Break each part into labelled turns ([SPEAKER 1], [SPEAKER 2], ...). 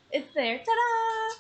[SPEAKER 1] It's there. Ta-da!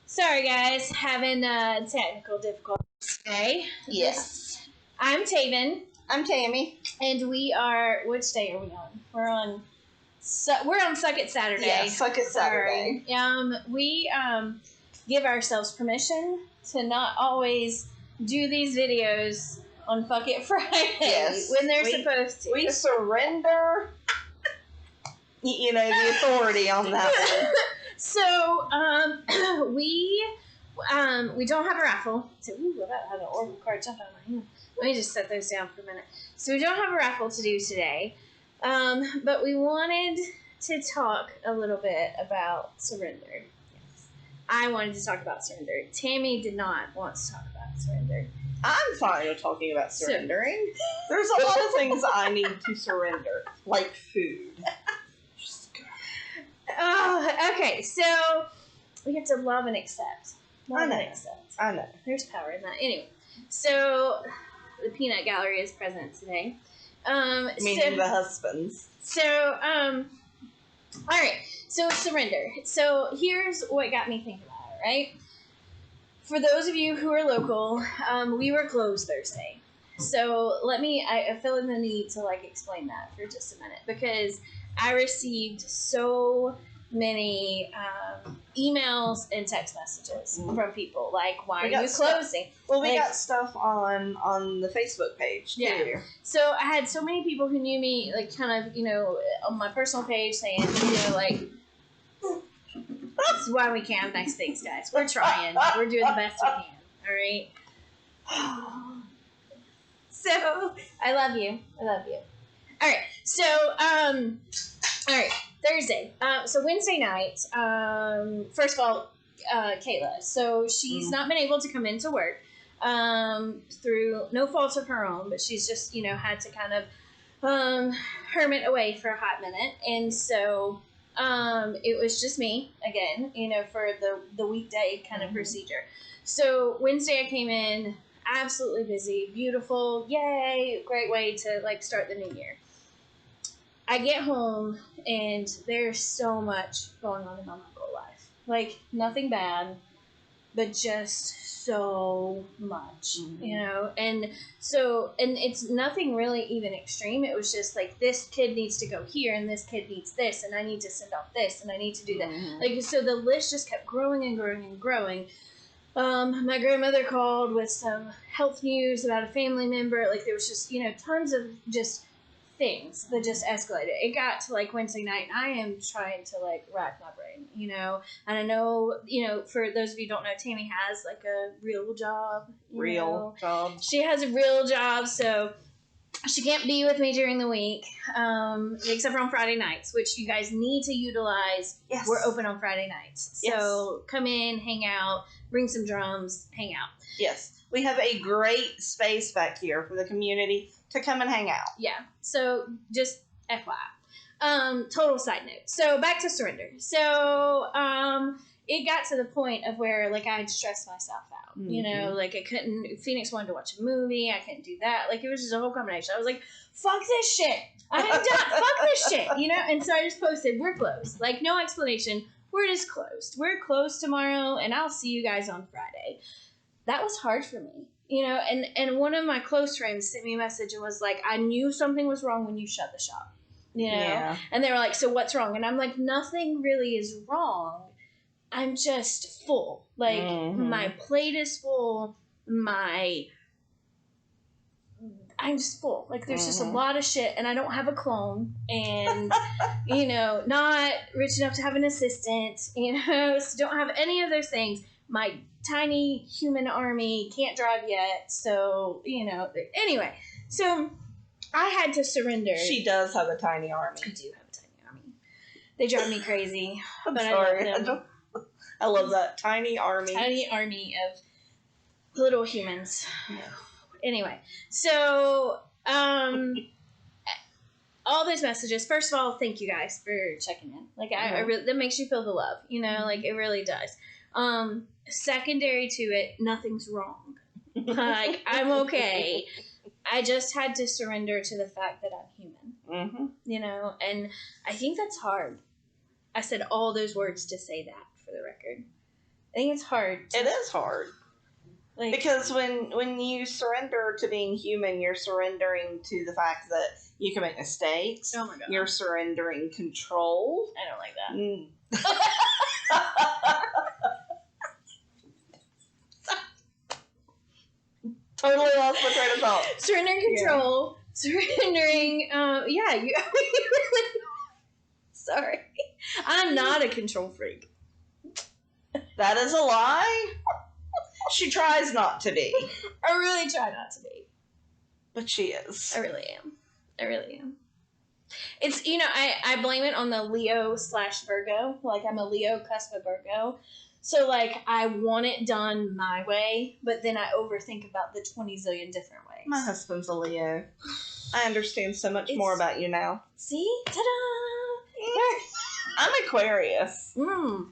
[SPEAKER 1] Sorry, guys. Having technical difficulties today.
[SPEAKER 2] Yes.
[SPEAKER 1] I'm Taven.
[SPEAKER 2] I'm Tammy.
[SPEAKER 1] And we are... Which day are we on? We're on Suck It Saturday.
[SPEAKER 2] Yeah, Suck It Saturday.
[SPEAKER 1] We give ourselves permission to not always do these videos on Fuck It Friday when they're supposed to.
[SPEAKER 2] We surrender, the authority on that one.
[SPEAKER 1] So, we don't have a raffle. So, I had an Oracle card jump out of my hand. Let me just set those down for a minute. So, we don't have a raffle to do today. But we wanted to talk a little bit about surrender. Yes. I wanted to talk about surrender. Tammy did not want to talk about surrender.
[SPEAKER 2] I'm fine with talking about surrendering. There's a lot of things I need to surrender, like food.
[SPEAKER 1] Oh, okay. So we have to love and accept.
[SPEAKER 2] Love and accept. I know.
[SPEAKER 1] There's power in that. Anyway, so the peanut gallery is present today.
[SPEAKER 2] Meaning the husbands.
[SPEAKER 1] So, all right. So surrender. So here's what got me thinking about it, right? For those of you who are local, we were closed Thursday. So I feel the need to explain that for just a minute because I received so many emails and text messages from people like, why are you closing?
[SPEAKER 2] Well, we got stuff on the Facebook page too.
[SPEAKER 1] Yeah. So I had so many people who knew me, on my personal page saying, this is why we can't nice things, guys. We're trying. We're doing the best we can. All right. So I love you. All right. So all right. Thursday. So Wednesday night. First of all, Kayla. So she's not been able to come into work through no fault of her own, but she's just had to kind of hermit away for a hot minute, and so it was just me again, for the weekday kind of procedure. So Wednesday I came in absolutely busy, beautiful, yay, great way to start the new year. I get home and there's so much going on in my local life. Nothing bad, but just so much, and it's nothing really even extreme. It was just this kid needs to go here and this kid needs this and I need to send off this and I need to do that. So the list just kept growing and growing and growing. My grandmother called with some health news about a family member. There was just, tons of just things that just escalated. It got to Wednesday night and I am trying to rack my brain, and I know, for those of you who don't know, Tammy has a real job.
[SPEAKER 2] Job.
[SPEAKER 1] She has a real job, so she can't be with me during the week, except for on Friday nights, which you guys need to utilize.
[SPEAKER 2] Yes.
[SPEAKER 1] We're open on Friday nights. So come in, hang out, bring some drums, hang out.
[SPEAKER 2] Yes. We have a great space back here for the community to come and hang out.
[SPEAKER 1] Yeah. So just FYI. Total side note. So back to surrender. So it got to the point of where I had stressed myself out. I couldn't. Phoenix wanted to watch a movie. I couldn't do that. It was just a whole combination. I was like, fuck this shit. I'm done. Fuck this shit. And so I just posted, we're closed. No explanation. We're just closed. We're closed tomorrow, and I'll see you guys on Friday. That was hard for me, and one of my close friends sent me a message and was like, I knew something was wrong when you shut the shop,
[SPEAKER 2] Yeah.
[SPEAKER 1] And they were like, so what's wrong? And I'm like, nothing really is wrong. I'm just full. My plate is full. I'm just full. There's just a lot of shit, and I don't have a clone, and, not rich enough to have an assistant, so don't have any of those things. My tiny human army can't drive yet, so, anyway. So I had to surrender.
[SPEAKER 2] She does have a tiny army.
[SPEAKER 1] I do have a tiny army. They drive me crazy.
[SPEAKER 2] I'm sorry. I love that. Tiny army.
[SPEAKER 1] Tiny army of little humans. Anyway, so all those messages. First of all, thank you guys for checking in. I really, that makes you feel the love. It really does. Secondary to it, nothing's wrong. I'm okay. I just had to surrender to the fact that I'm human. And I think that's hard. I said all those words to say that, for the record. I think it's hard.
[SPEAKER 2] It is hard.
[SPEAKER 1] Like,
[SPEAKER 2] Because when you surrender to being human, you're surrendering to the fact that you can make mistakes.
[SPEAKER 1] oh my God.
[SPEAKER 2] You're surrendering control.
[SPEAKER 1] I don't like that.
[SPEAKER 2] Totally lost my train of thought.
[SPEAKER 1] Surrendering control. Yeah. Surrendering, yeah, you really... Sorry. I'm not a control freak.
[SPEAKER 2] That is a lie. She tries not to be.
[SPEAKER 1] I really try not to be.
[SPEAKER 2] But she is.
[SPEAKER 1] I really am. I really am. It's, you know, I blame it on the Leo/Virgo. Like, I'm a Leo cusp of Virgo. So, like, I want it done my way, but then I overthink about the 20 zillion different ways.
[SPEAKER 2] My husband's a Leo. I understand so much more about you now.
[SPEAKER 1] See? Ta-da!
[SPEAKER 2] I'm Aquarius.
[SPEAKER 1] Oh,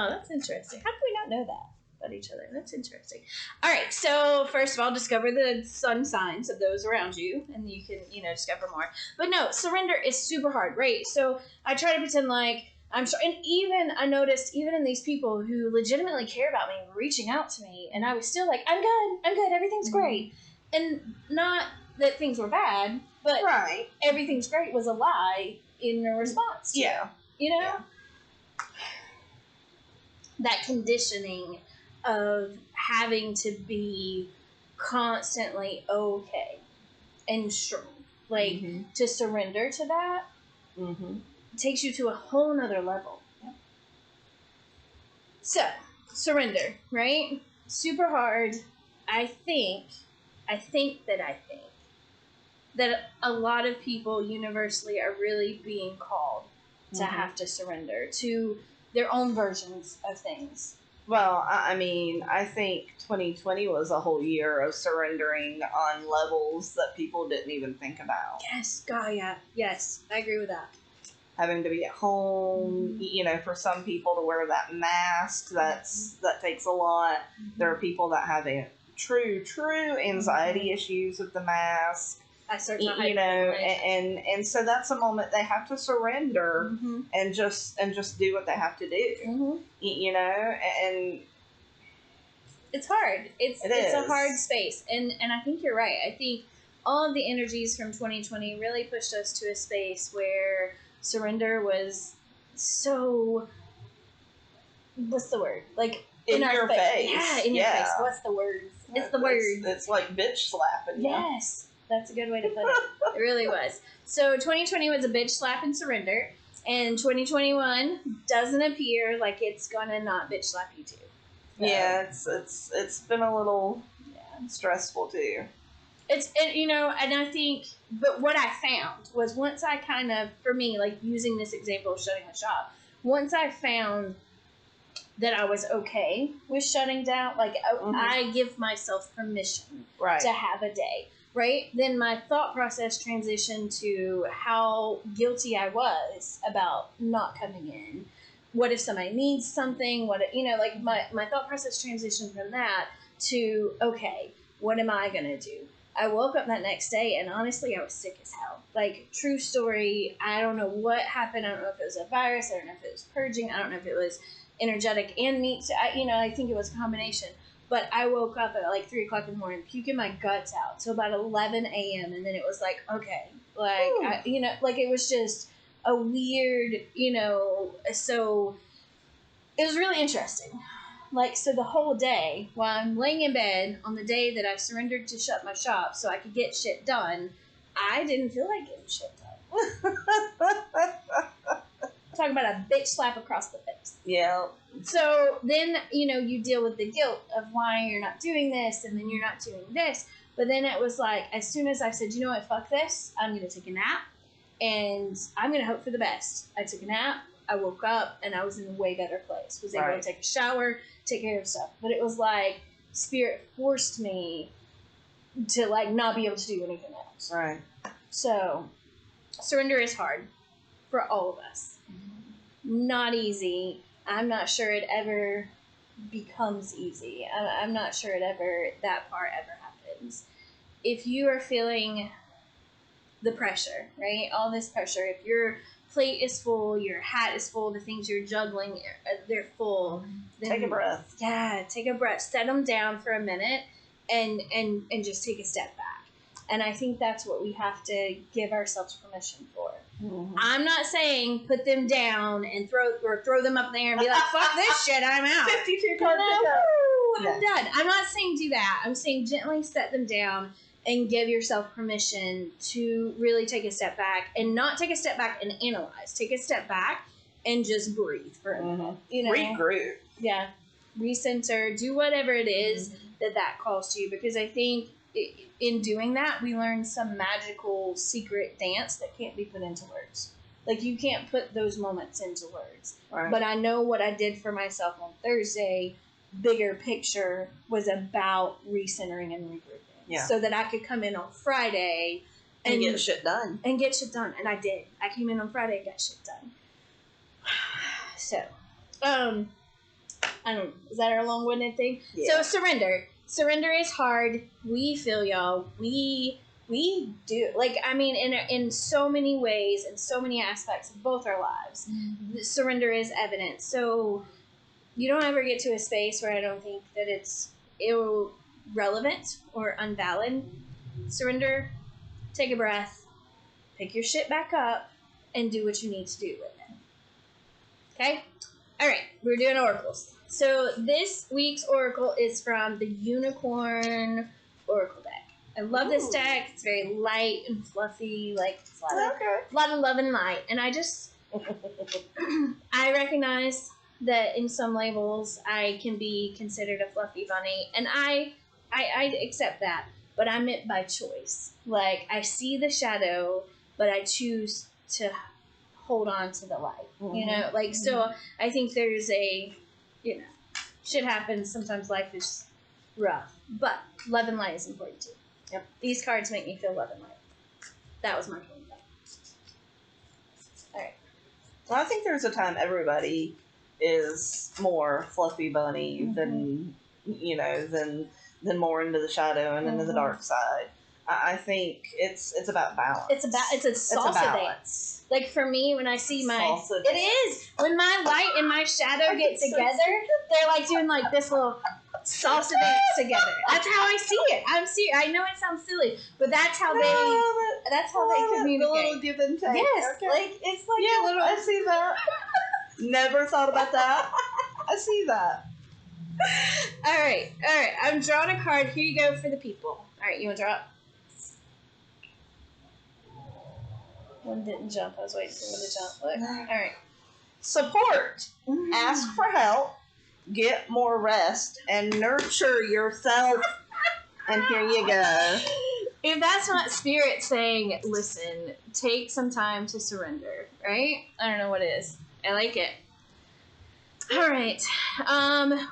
[SPEAKER 1] that's interesting. How did we not know that about each other? That's interesting. All right, so first of all, discover the sun signs of those around you, and you can, you know, discover more. But no, surrender is super hard, right? So I try to pretend like I'm sure, and even I noticed, even in these people who legitimately care about me, reaching out to me, and I was still like, I'm good, everything's great. And not that things were bad, but
[SPEAKER 2] right.
[SPEAKER 1] Everything's great was a lie in a response to it, you know? Yeah. That conditioning of having to be constantly okay and strong. Like, to surrender to that takes you to a whole nother level. Yep. So, surrender, right? Super hard. I think that a lot of people universally are really being called to have to surrender to their own versions of things.
[SPEAKER 2] Well, I mean, I think 2020 was a whole year of surrendering on levels that people didn't even think about.
[SPEAKER 1] Yes, God, yeah. Yes, I agree with that.
[SPEAKER 2] Having to be at home, you know, for some people to wear that mask, that takes a lot. There are people that have true anxiety issues with the mask.
[SPEAKER 1] I certainly,
[SPEAKER 2] you know, and so that's a moment they have to surrender and just do what they have to do. You know, and
[SPEAKER 1] it's hard. It's a hard space, and I think you're right. I think all of the energies from 2020 really pushed us to a space where surrender was so. What's the word? Like
[SPEAKER 2] in your face.
[SPEAKER 1] Yeah, in your face. What's the word? It's the word.
[SPEAKER 2] It's like bitch slapping.
[SPEAKER 1] Yes. That's a good way to put it. It really was. So 2020 was a bitch slap and surrender, and 2021 doesn't appear like it's gonna not bitch slap you too. So,
[SPEAKER 2] yeah, it's been a little stressful too.
[SPEAKER 1] You know, and I think, but what I found was once I kind of, for me, like using this example of shutting the shop, once I found that I was okay with shutting down, like I give myself permission to have a day. Right? Then my thought process transitioned to how guilty I was about not coming in. What if somebody needs something? What, you know, like my thought process transitioned from that to, okay, what am I going to do? I woke up that next day and honestly, I was sick as hell. Like, true story. I don't know what happened. I don't know if it was a virus. I don't know if it was purging. I don't know if it was energetic and meat. I think it was a combination. But I woke up at like 3 o'clock in the morning, puking my guts out till about 11 a.m. And then it was like, okay, like, it was just a weird, so it was really interesting. Like, so the whole day, while I'm laying in bed on the day that I surrendered to shut my shop so I could get shit done, I didn't feel like getting shit done. Talking about a bitch slap across the face.
[SPEAKER 2] Yeah.
[SPEAKER 1] So then, you deal with the guilt of why you're not doing this, and then you're not doing this. But then it was like, as soon as I said, you know what, fuck this, I'm going to take a nap, and I'm going to hope for the best. I took a nap, I woke up, and I was in a way better place. Was able to take a shower, take care of stuff. But it was like, Spirit forced me to, like, not be able to do anything else.
[SPEAKER 2] Right.
[SPEAKER 1] So, surrender is hard for all of us. Not easy. I'm not sure it ever becomes easy. I'm not sure that part ever happens. If you are feeling the pressure, right? All this pressure, if you're plate is full, your hat is full, the things you're juggling, they're full. Then,
[SPEAKER 2] Take a breath.
[SPEAKER 1] Yeah, take a breath. Set them down for a minute and just take a step back. And I think that's what we have to give ourselves permission for.
[SPEAKER 2] Mm-hmm.
[SPEAKER 1] I'm not saying put them down and throw them up there and be like, fuck this shit, I'm out.
[SPEAKER 2] 52 cards to go.
[SPEAKER 1] I'm done. I'm not saying do that. I'm saying gently set them down and give yourself permission to really take a step back and not take a step back and analyze. Take a step back and just breathe for a minute. You know?
[SPEAKER 2] Regroup.
[SPEAKER 1] Yeah. Recenter. Do whatever it is that calls to you, because I think in doing that, we learn some magical secret dance that can't be put into words. Like, you can't put those moments into words.
[SPEAKER 2] Right.
[SPEAKER 1] But I know what I did for myself on Thursday, bigger picture, was about recentering and regrouping.
[SPEAKER 2] Yeah.
[SPEAKER 1] So that I could come in on Friday
[SPEAKER 2] and get shit done.
[SPEAKER 1] And get shit done. And I did. I came in on Friday and got shit done. So, I don't know. Is that our long-winded thing?
[SPEAKER 2] Yeah.
[SPEAKER 1] So, surrender. Surrender is hard. We feel y'all. We do. Like, I mean, in so many ways, in so many aspects of both our lives, surrender is evident. So, you don't ever get to a space where I don't think that it's irrelevant or unvalid. Surrender, take a breath, pick your shit back up, and do what you need to do with it. Okay? All right, we're doing oracles. So this week's oracle is from the Unicorn Oracle deck. I love this deck. It's very light and fluffy, like it's a lot of love and light. And I just, I recognize that in some labels I can be considered a fluffy bunny, and I accept that, but I'm it by choice. Like, I see the shadow, but I choose to hold on to the light, you know? Like, so I think there's shit happens. Sometimes life is rough, but love and light is important too. Yep. These cards make me feel love and light. That was my point. All right.
[SPEAKER 2] Well, I think there's a time everybody is more fluffy bunny than more into the shadow and into the dark side. I think it's about balance.
[SPEAKER 1] It's a salsa dance. Like, for me, when I see it is when my light and my shadow get together, they're like doing like this little salsa dance together. That's how I see it. I know it sounds silly, but that's how they communicate.
[SPEAKER 2] The little give and take.
[SPEAKER 1] Yes, okay. Like it's like a little.
[SPEAKER 2] I see that. Never thought about that. I see that.
[SPEAKER 1] All right. I'm drawing a card. Here you go for the people. All right, you want to draw it? One didn't jump. I was waiting for one to jump. Look. All right.
[SPEAKER 2] Support. Ask for help. Get more rest and nurture yourself. And here you go.
[SPEAKER 1] If that's not spirit saying, listen, take some time to surrender, right? I don't know what it is. I like it. All right.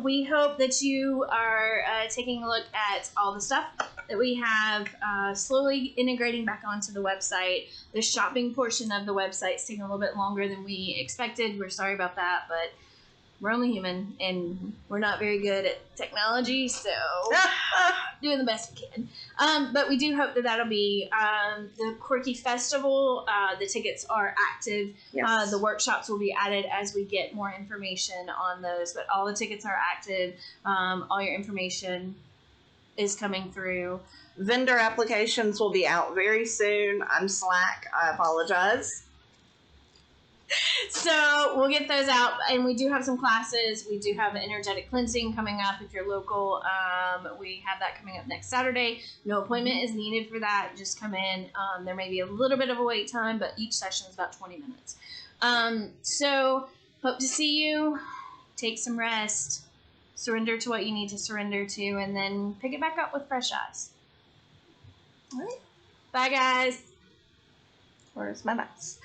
[SPEAKER 1] We hope that you are taking a look at all the stuff that we have slowly integrating back onto the website. The shopping portion of the website is taking a little bit longer than we expected. We're sorry about that, but we're only human, and we're not very good at technology, so doing the best we can. But we do hope that that'll be the Quirky Festival. The tickets are active. Yes. The workshops will be added as we get more information on those, but all the tickets are active. All your information is coming through.
[SPEAKER 2] Vendor applications will be out very soon. I'm slack. I apologize.
[SPEAKER 1] So we'll get those out, and we do have some classes. We do have an energetic cleansing coming up if you're local. We have that coming up next Saturday. No appointment is needed for that. Just come in. There may be a little bit of a wait time, but each session is about 20 minutes. So hope to see you. Take some rest. Surrender to what you need to surrender to, and then pick it back up with fresh eyes. All right. Bye, guys.
[SPEAKER 2] Where's my mouse?